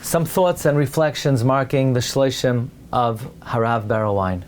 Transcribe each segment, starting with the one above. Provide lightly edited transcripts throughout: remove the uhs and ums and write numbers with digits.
Some thoughts and reflections marking the Sheloshim of Harav Berel Wein.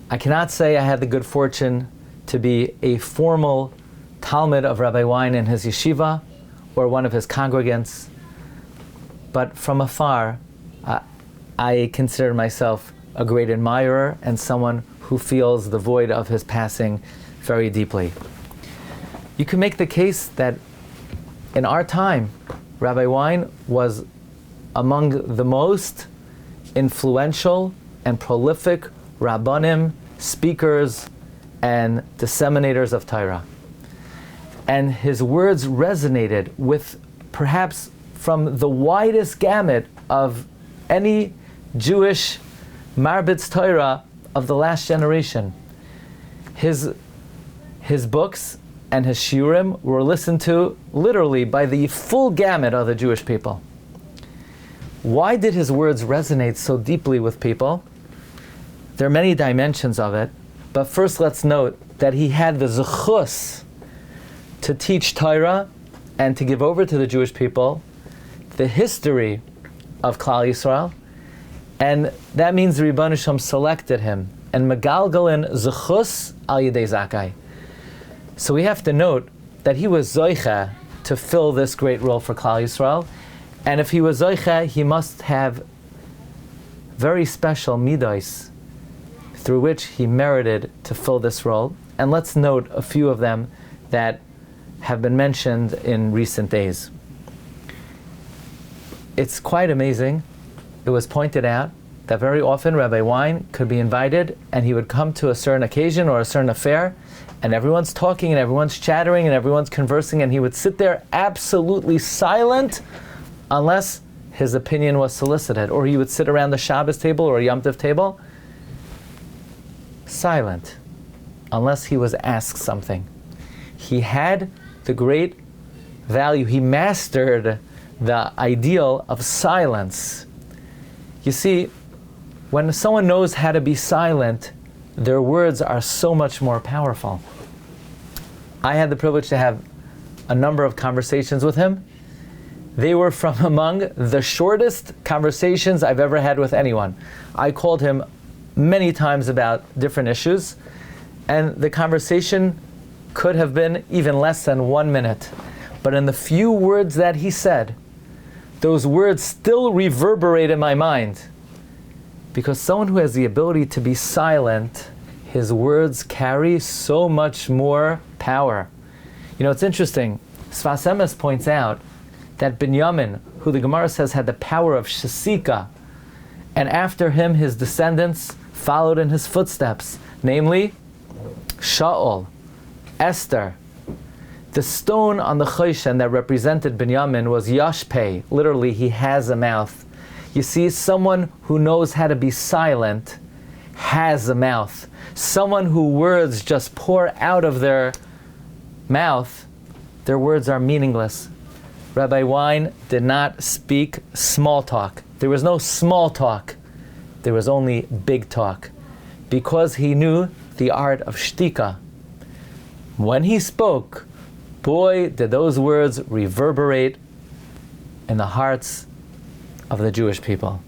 I cannot say I had the good fortune to be a formal Talmud of Rabbi Wein in his yeshiva or one of his congregants, but from afar, I consider myself a great admirer and someone who feels the void of his passing very deeply. You can make the case that in our time, Rabbi Wein was among the most influential and prolific rabbanim, speakers, and disseminators of Torah. And his words resonated with perhaps from the widest gamut of any Jewish marbitz Torah of the last generation. His books and his shiurim were listened to literally by the full gamut of the Jewish people. Why did his words resonate so deeply with people? There are many dimensions of it, but first let's note that he had the zechus to teach Torah and to give over to the Jewish people the history of Klal Yisrael, and that means the Ribbon Shem selected him and megalgalin zechus al yidei zakai. So we have to note that he was zoicha to fill this great role for Klal Yisrael, and if he was zoicha, he must have very special midos through which he merited to fill this role. And let's note a few of them that have been mentioned in recent days. It's quite amazing. It was pointed out that very often Rabbi Wein could be invited and he would come to a certain occasion or a certain affair and everyone's talking and everyone's chattering and everyone's conversing and he would sit there absolutely silent unless his opinion was solicited, or he would sit around the Shabbos table or a Yom Tov table silent unless he was asked something. He had the great value. He mastered the ideal of silence. You see, when someone knows how to be silent, their words are so much more powerful. I had the privilege to have a number of conversations with him. They were from among the shortest conversations I've ever had with anyone. I called him many times about different issues, and the conversation could have been even less than 1 minute. But in the few words that he said, those words still reverberate in my mind. Because someone who has the ability to be silent, his words carry so much more power. You know, it's interesting. Sfas Emes points out that Binyamin, who the Gemara says had the power of Shesika, and after him his descendants followed in his footsteps, namely Shaul, Esther. The stone on the Choshen that represented Binyamin was Yashpeh. Literally, he has a mouth. You see, someone who knows how to be silent has a mouth. Someone who words just pour out of their mouth, their words are meaningless. Rabbi Wein did not speak small talk. There was no small talk. There was only big talk. Because he knew the art of shtika. When he spoke, boy, did those words reverberate in the hearts of the Jewish people.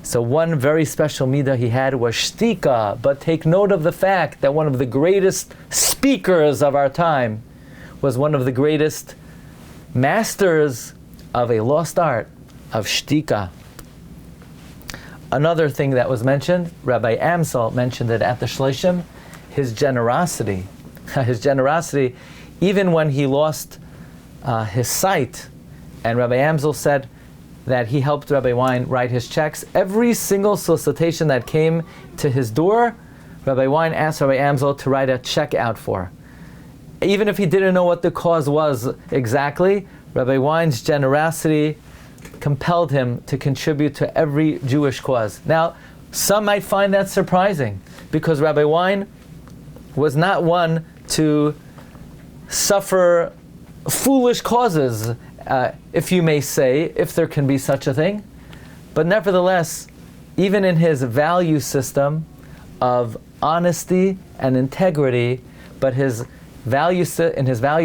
So one very special midah he had was shtika, but take note of the fact that one of the greatest speakers of our time was one of the greatest masters of a lost art of shtika. Another thing that was mentioned, Rabbi Amsel mentioned it at the Sheloshim, his generosity. His generosity, even when he lost his sight, and Rabbi Amsel said that he helped Rabbi Wein write his checks. Every single solicitation that came to his door, Rabbi Wein asked Rabbi Amsel to write a check out for. Even if he didn't know what the cause was exactly, Rabbi Wein's generosity compelled him to contribute to every Jewish cause. Now, some might find that surprising, because Rabbi Wein was not one to suffer foolish causes, if you may say, if there can be such a thing. But nevertheless, even in his value system of honesty and integrity, but in his value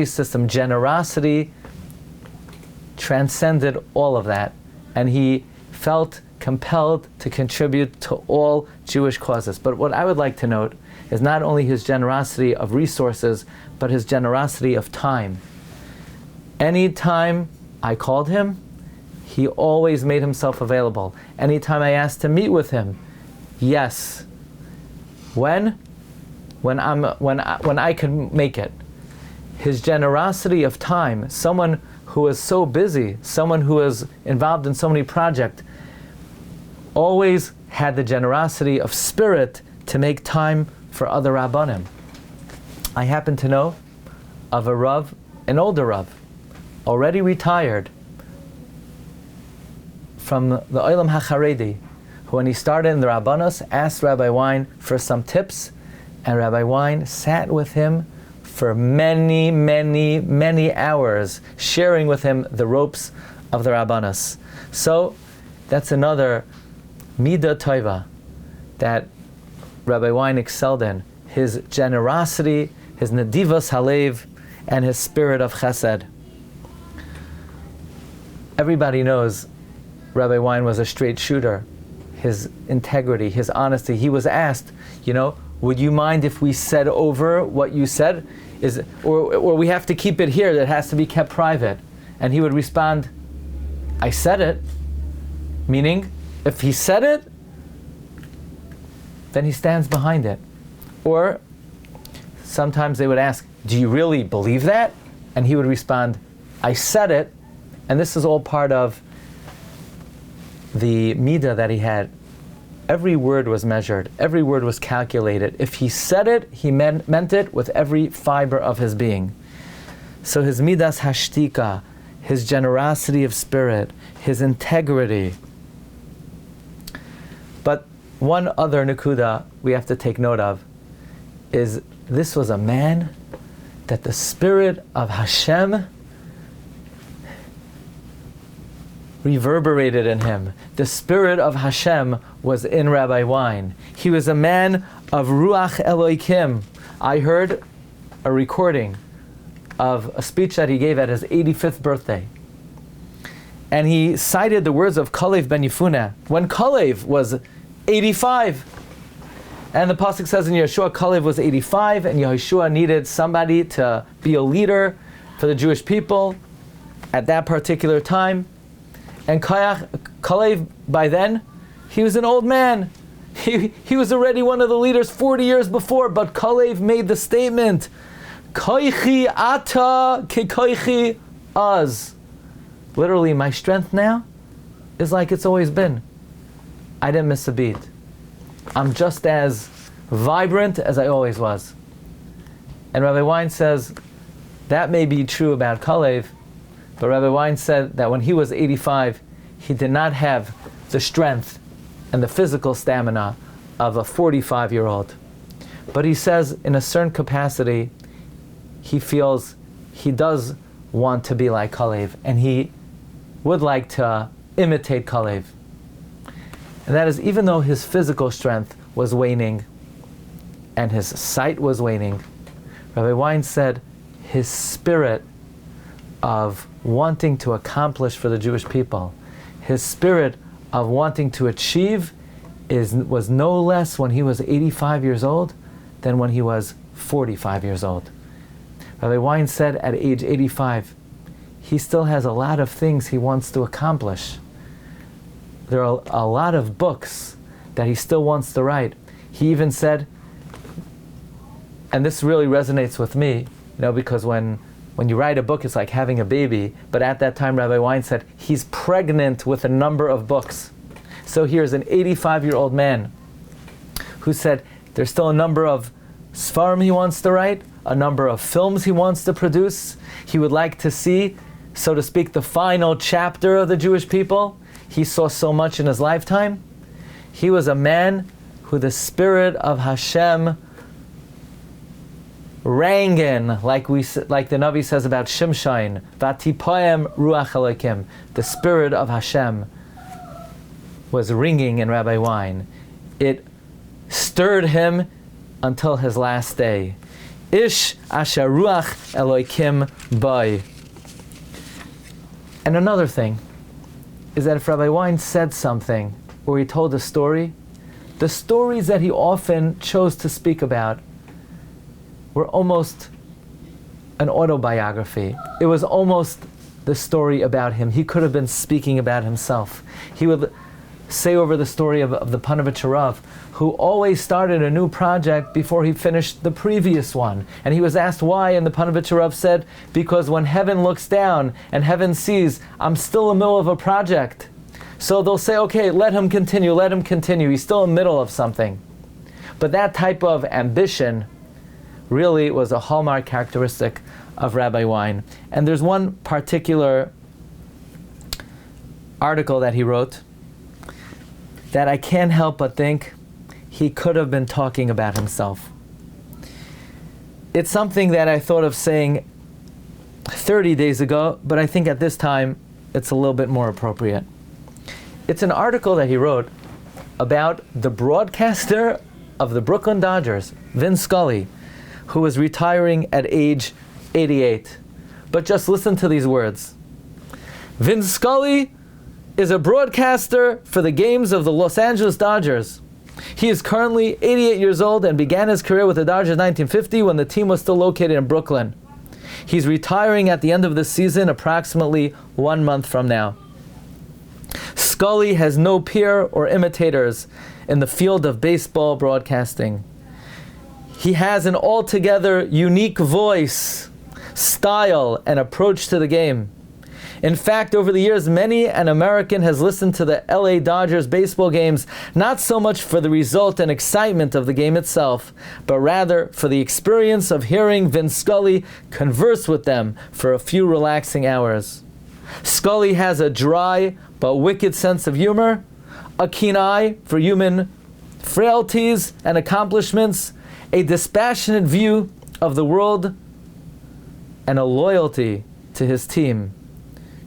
system, generosity transcended all of that. and he felt compelled to contribute to all Jewish causes. But what I would like to note is not only his generosity of resources, but his generosity of time. Anytime I called him, he always made himself available. Anytime I asked to meet with him, yes. When I could make it. His generosity of time, someone who is so busy, someone who is involved in so many projects, always had the generosity of spirit to make time for other Rabbanim. I happen to know of a Rav, an older Rav, already retired from the Olam HaCharedi, who when he started in the Rabbanos, asked Rabbi Wein for some tips, and Rabbi Wein sat with him for many, many, many hours, sharing with him the ropes of the Rabbanos. So that's another Midah Tova that Rabbi Wein excelled in. His generosity, his Nedivas Halev, and his spirit of Chesed. Everybody knows Rabbi Wein was a straight shooter. His integrity, his honesty. He was asked, would you mind if we said over what you said? Or we have to keep it here, that has to be kept private. And he would respond, I said it. Meaning, if he said it, then he stands behind it. Or sometimes they would ask, do you really believe that? And he would respond, I said it. And this is all part of the midah that he had. Every word was measured. Every word was calculated. If he said it, he meant it with every fiber of his being. So his midas hashtika, his generosity of spirit, his integrity. But one other nakuda we have to take note of is this was a man that the spirit of Hashem reverberated in him. The spirit of Hashem was in Rabbi Wein. He was a man of Ruach Eloikim. I heard a recording of a speech that he gave at his 85th birthday. And he cited the words of Kalev ben Yefuneh when Kalev was 85. And the pasuk says in Yeshua, Kalev was 85, and Yehoshua needed somebody to be a leader for the Jewish people at that particular time. And Kalev, by then, he was an old man. He was already one of the leaders 40 years before, but Kalev made the statement, Koichi ata ke koichi az. Literally, my strength now is like it's always been. I didn't miss a beat. I'm just as vibrant as I always was. And Rabbi Wein says, that may be true about Kalev, but Rabbi Wein said that when he was 85, he did not have the strength and the physical stamina of a 45-year-old. But he says in a certain capacity, he feels he does want to be like Kalev, and he would like to imitate Kalev. And that is, even though his physical strength was waning and his sight was waning, Rabbi Wein said his spirit of wanting to accomplish for the Jewish people, his spirit of wanting to achieve was no less when he was 85 years old than when he was 45 years old. Rabbi Wein said at age 85, he still has a lot of things he wants to accomplish. There are a lot of books that he still wants to write. He even said, and this really resonates with me, because when you write a book, it's like having a baby. But at that time, Rabbi Wein said, he's pregnant with a number of books. So here's an 85-year-old man who said there's still a number of svarim he wants to write, a number of films he wants to produce. He would like to see, so to speak, the final chapter of the Jewish people. He saw so much in his lifetime. He was a man who the spirit of Hashem rang in, like the Navi says about Shimshon, Vatipoyem Ruach Elokim. The spirit of Hashem was ringing in Rabbi Wein. It stirred him until his last day. Ish asher Ruach Elokim bai. And another thing, is that if Rabbi Wein said something, or he told a story, the stories that he often chose to speak about were almost an autobiography. It was almost the story about him. He could have been speaking about himself. He would say over the story of the Panovich Rav, who always started a new project before he finished the previous one. And he was asked why, and the Panovich Rav said, because when heaven looks down and heaven sees, I'm still in the middle of a project. So they'll say, okay, let him continue. He's still in the middle of something. But that type of ambition really was a hallmark characteristic of Rabbi Wein. And there's one particular article that he wrote that I can't help but think he could have been talking about himself. It's something that I thought of saying 30 days ago, but I think at this time it's a little bit more appropriate. It's an article that he wrote about the broadcaster of the Brooklyn Dodgers, Vin Scully, who was retiring at age 88. But just listen to these words. Vin Scully is a broadcaster for the games of the Los Angeles Dodgers. He is currently 88 years old and began his career with the Dodgers in 1950 when the team was still located in Brooklyn. He's retiring at the end of this season, approximately 1 month from now. Scully has no peer or imitators in the field of baseball broadcasting. He has an altogether unique voice, style, and approach to the game. In fact, over the years, many an American has listened to the LA Dodgers baseball games, not so much for the result and excitement of the game itself, but rather for the experience of hearing Vin Scully converse with them for a few relaxing hours. Scully has a dry but wicked sense of humor, a keen eye for human frailties and accomplishments, a dispassionate view of the world, and a loyalty to his team,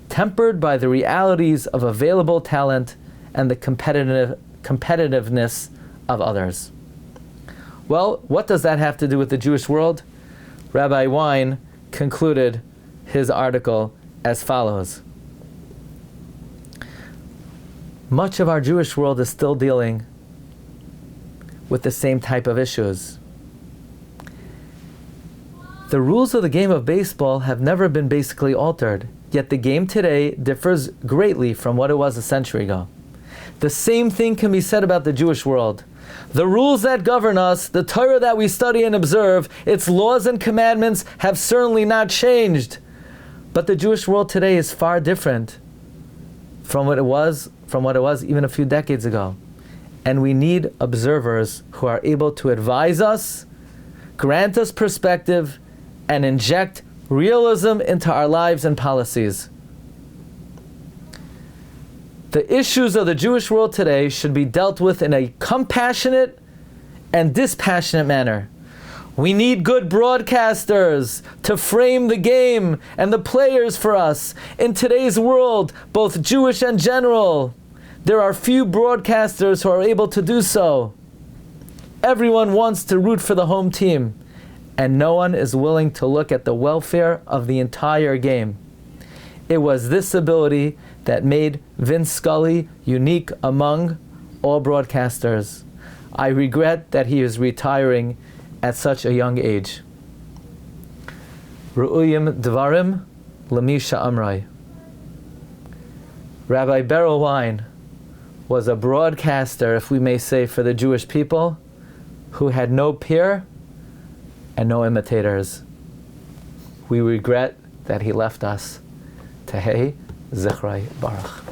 tempered by the realities of available talent and the competitiveness of others. Well, what does that have to do with the Jewish world? Rabbi Wein concluded his article as follows. Much of our Jewish world is still dealing with the same type of issues. The rules of the game of baseball have never been basically altered, yet the game today differs greatly from what it was a century ago. The same thing can be said about the Jewish world. The rules that govern us, the Torah that we study and observe, its laws and commandments have certainly not changed. But the Jewish world today is far different from what it was even a few decades ago. And we need observers who are able to advise us, grant us perspective, and inject realism into our lives and policies. The issues of the Jewish world today should be dealt with in a compassionate and dispassionate manner. We need good broadcasters to frame the game and the players for us. In today's world, both Jewish and general, there are few broadcasters who are able to do so. Everyone wants to root for the home team, and no one is willing to look at the welfare of the entire game. It was this ability that made Vin Scully unique among all broadcasters. I regret that he is retiring at such a young age. Ru'uyim Dvarim Lamisha Amrai. Rabbi Berel Wein was a broadcaster, if we may say, for the Jewish people who had no peer and no imitators. We regret that he left us. Tehei Zechrai Baruch.